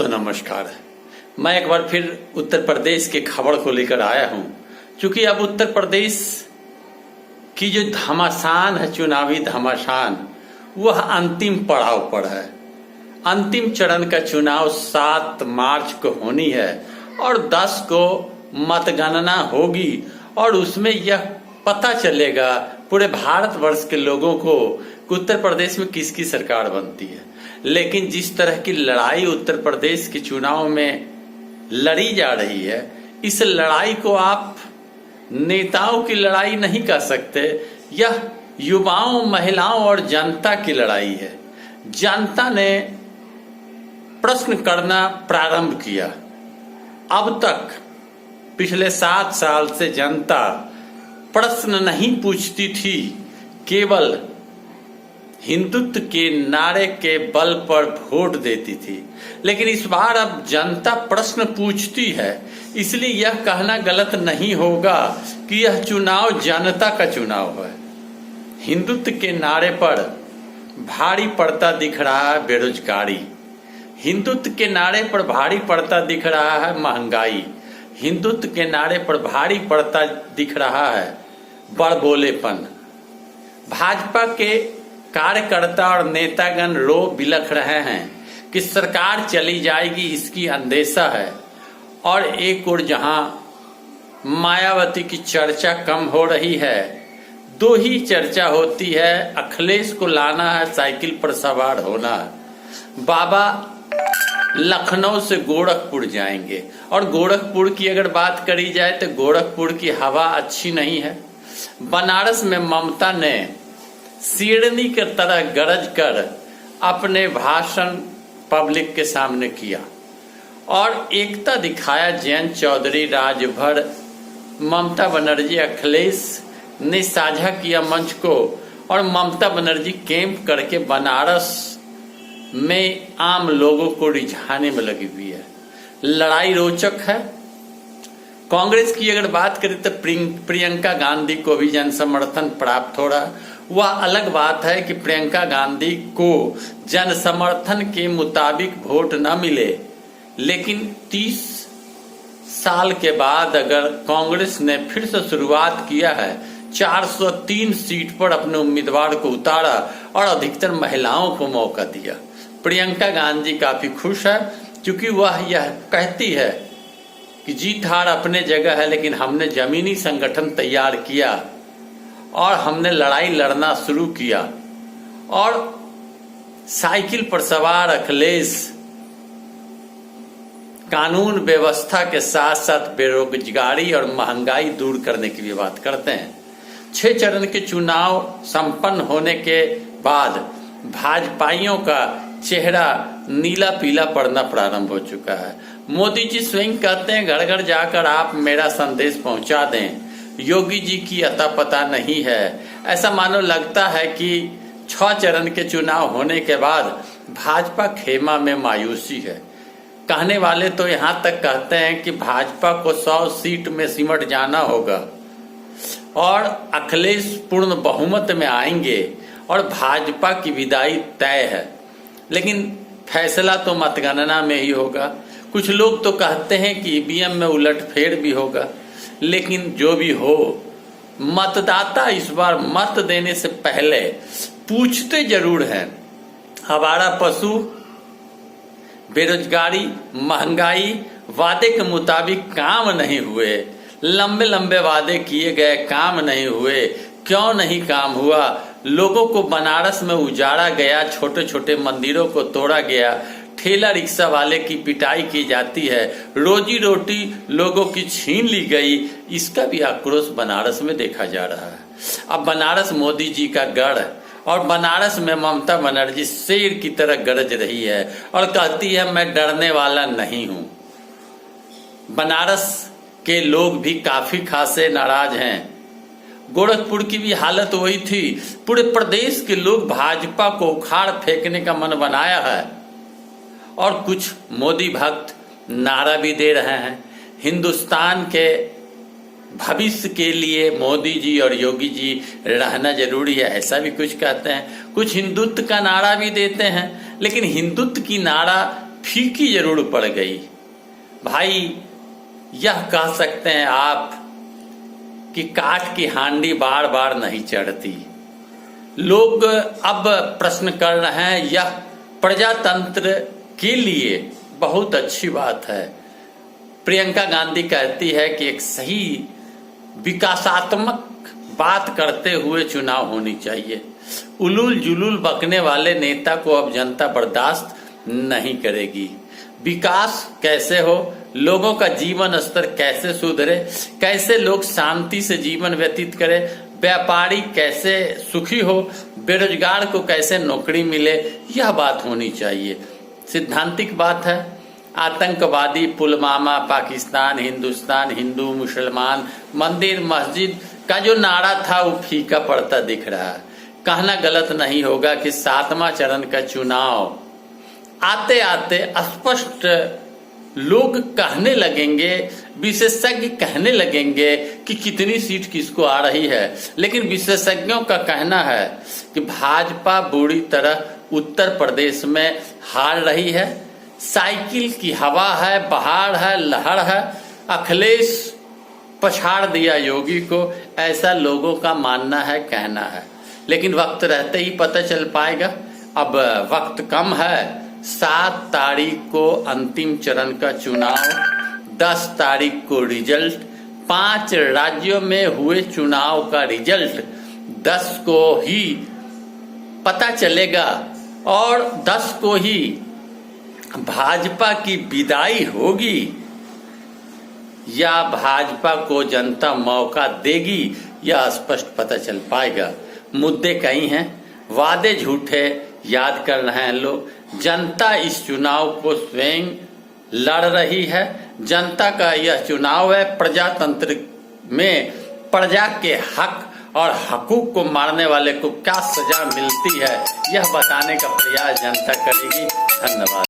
दोस्तों नमस्कार। मैं एक बार फिर उत्तर प्रदेश के खबर को लेकर आया हूं, क्योंकि अब उत्तर प्रदेश की जो घमासान है, चुनावी घमासान, वह अंतिम पड़ाव पर है। अंतिम चरण का चुनाव 7 मार्च को होनी है और 10 को मतगणना होगी और उसमें यह पता चलेगा पूरे भारतवर्ष के लोगों को कि उत्तर प्रदेश में किसकी सरकार बनती है। लेकिन जिस तरह की लड़ाई उत्तर प्रदेश के चुनाव में लड़ी जा रही है, इस लड़ाई को आप नेताओं की लड़ाई नहीं कह सकते। यह युवाओं, महिलाओं और जनता की लड़ाई है। जनता ने प्रश्न करना प्रारंभ किया। अब तक पिछले 7 साल से जनता प्रश्न नहीं पूछती थी, केवल हिंदुत्व के नारे के बल पर वोट देती थी। लेकिन इस बार अब जनता प्रश्न पूछती है, इसलिए यह कहना गलत नहीं होगा कि यह चुनाव जनता का चुनाव है। हिंदुत्व के नारे पर भारी पड़ता दिख रहा है बेरोजगारी, हिंदुत्व के नारे पर भारी पड़ता दिख रहा है महंगाई, हिंदुत्व के नारे पर भारी पड़ता दिख रहा है बड़बोलेपन। भाजपा के कार्यकर्ता और नेतागण रो बिलख रहे हैं कि सरकार चली जाएगी, इसकी अंदेशा है। और एक ओर जहां मायावती की चर्चा कम हो रही है, 2 ही चर्चा होती है, अखिलेश को लाना है, साइकिल पर सवार होना है। बाबा लखनऊ से गोरखपुर जाएंगे और गोरखपुर की अगर बात करी जाए तो गोरखपुर की हवा अच्छी नहीं है। बनारस में ममता ने शेरनी की तरह गरज कर अपने भाषण पब्लिक के सामने किया और एकता दिखाया। जयंत चौधरी, राजभर, ममता बनर्जी, अखिलेश ने साझा किया मंच को और ममता बनर्जी कैंप करके बनारस में आम लोगों को रिझाने में लगी हुई है। लड़ाई रोचक है। कांग्रेस की अगर बात करें तो प्रियंका गांधी को भी जन समर्थन प्राप्त हो रहा है। वह अलग बात है कि प्रियंका गांधी को जन समर्थन के मुताबिक वोट न मिले, लेकिन 30 साल के बाद अगर कांग्रेस ने फिर से शुरुआत किया है, 403 सीट पर अपने उम्मीदवार को उतारा और अधिकतर महिलाओं को मौका दिया, प्रियंका गांधी काफी खुश है, क्योंकि वह यह कहती है कि जीत हार अपने जगह है, लेकिन हमने जमीनी संगठन तैयार किया और हमने लड़ाई लड़ना शुरू किया। और साइकिल पर सवार अखिलेश कानून व्यवस्था के साथ साथ बेरोजगारी और महंगाई दूर करने की भी बात करते हैं। 6 चरण के चुनाव संपन्न होने के बाद भाजपाइयों का चेहरा नीला पीला पड़ना प्रारंभ हो चुका है। मोदी जी स्वयं कहते हैं, घर घर जाकर आप मेरा संदेश पहुंचा दें। योगी जी की अता पता नहीं है। ऐसा मानो लगता है कि 6 चरण के चुनाव होने के बाद भाजपा खेमा में मायूसी है। कहने वाले तो यहां तक कहते हैं कि भाजपा को 100 सीट में सिमट जाना होगा और अखिलेश पूर्ण बहुमत में आएंगे और भाजपा की विदाई तय है। लेकिन फैसला तो मतगणना में ही होगा। कुछ लोग तो कहते हैं कि ईवीएम में उलटफेर भी होगा। लेकिन जो भी हो, मतदाता इस बार मत देने से पहले पूछते जरूर हैं। आवारा पशु, बेरोजगारी, महंगाई, वादे के मुताबिक काम नहीं हुए, लंबे लंबे वादे किए गए, काम नहीं हुए। क्यों नहीं काम हुआ? लोगों को बनारस में उजाड़ा गया, छोटे छोटे मंदिरों को तोड़ा गया, ठेला रिक्शा वाले की पिटाई की जाती है, रोजी रोटी लोगों की छीन ली गई। इसका भी आक्रोश बनारस में देखा जा रहा है। अब बनारस मोदी जी का गढ़ और बनारस में ममता बनर्जी शेर की तरह गरज रही है और कहती है मैं डरने वाला नहीं हूं। बनारस के लोग भी काफी खासे नाराज हैं। गोरखपुर की भी हालत वही थी। पूरे प्रदेश के लोग भाजपा को उखाड़ फेंकने का मन बनाया है और कुछ मोदी भक्त नारा भी दे रहे हैं। हिंदुस्तान के भविष्य के लिए मोदी जी और योगी जी रहना जरूरी है, ऐसा भी कुछ कहते हैं। कुछ हिंदुत्व का नारा भी देते हैं, लेकिन हिंदुत्व की नारा फीकी जरूर पड़ गई। भाई यह कह सकते हैं आप कि काठ की हांडी बार बार नहीं चढ़ती। लोग अब प्रश्न कर रहे हैं, यह प्रजातंत्र के लिए बहुत अच्छी बात है। प्रियंका गांधी कहती है कि एक सही विकासात्मक बात करते हुए चुनाव होनी चाहिए। उलूल जुलूल बकने वाले नेता को अब जनता बर्दाश्त नहीं करेगी। विकास कैसे हो, लोगों का जीवन स्तर कैसे सुधरे, कैसे लोग शांति से जीवन व्यतीत करें, व्यापारी कैसे सुखी हो, बेरोजगार को कैसे नौकरी मिले, यह बात होनी चाहिए। सिद्धांतिक बात है। आतंकवादी पुलवामा, पाकिस्तान, हिंदुस्तान, हिंदू मुसलमान, मंदिर मस्जिद का जो नारा था वो फीका पड़ता दिख रहा है। कहना गलत नहीं होगा कि 7वां चरण का चुनाव आते आते स्पष्ट लोग कहने लगेंगे, विशेषज्ञ कहने लगेंगे कि कितनी सीट किसको आ रही है। लेकिन विशेषज्ञों का कहना है कि भाजपा बुरी तरह उत्तर प्रदेश में हार रही है। साइकिल की हवा है, बहार है, लहर है। अखिलेश पछाड़ दिया योगी को, ऐसा लोगों का मानना है, कहना है। लेकिन वक्त रहते ही पता चल पाएगा। अब वक्त कम है। 7 तारीख को अंतिम चरण का चुनाव, 10 तारीख को रिजल्ट। 5 राज्यों में हुए चुनाव का रिजल्ट 10 को ही पता चलेगा और 10 को ही भाजपा की विदाई होगी या भाजपा को जनता मौका देगी, यह स्पष्ट पता चल पाएगा। मुद्दे कई हैं, वादे झूठे याद कर रहे हैं लोग। जनता इस चुनाव को स्वयं लड़ रही है। जनता का यह चुनाव है। प्रजातंत्र में प्रजा के हक और हकूक को मारने वाले को क्या सजा मिलती है, यह बताने का प्रयास जनता करेगी। धन्यवाद।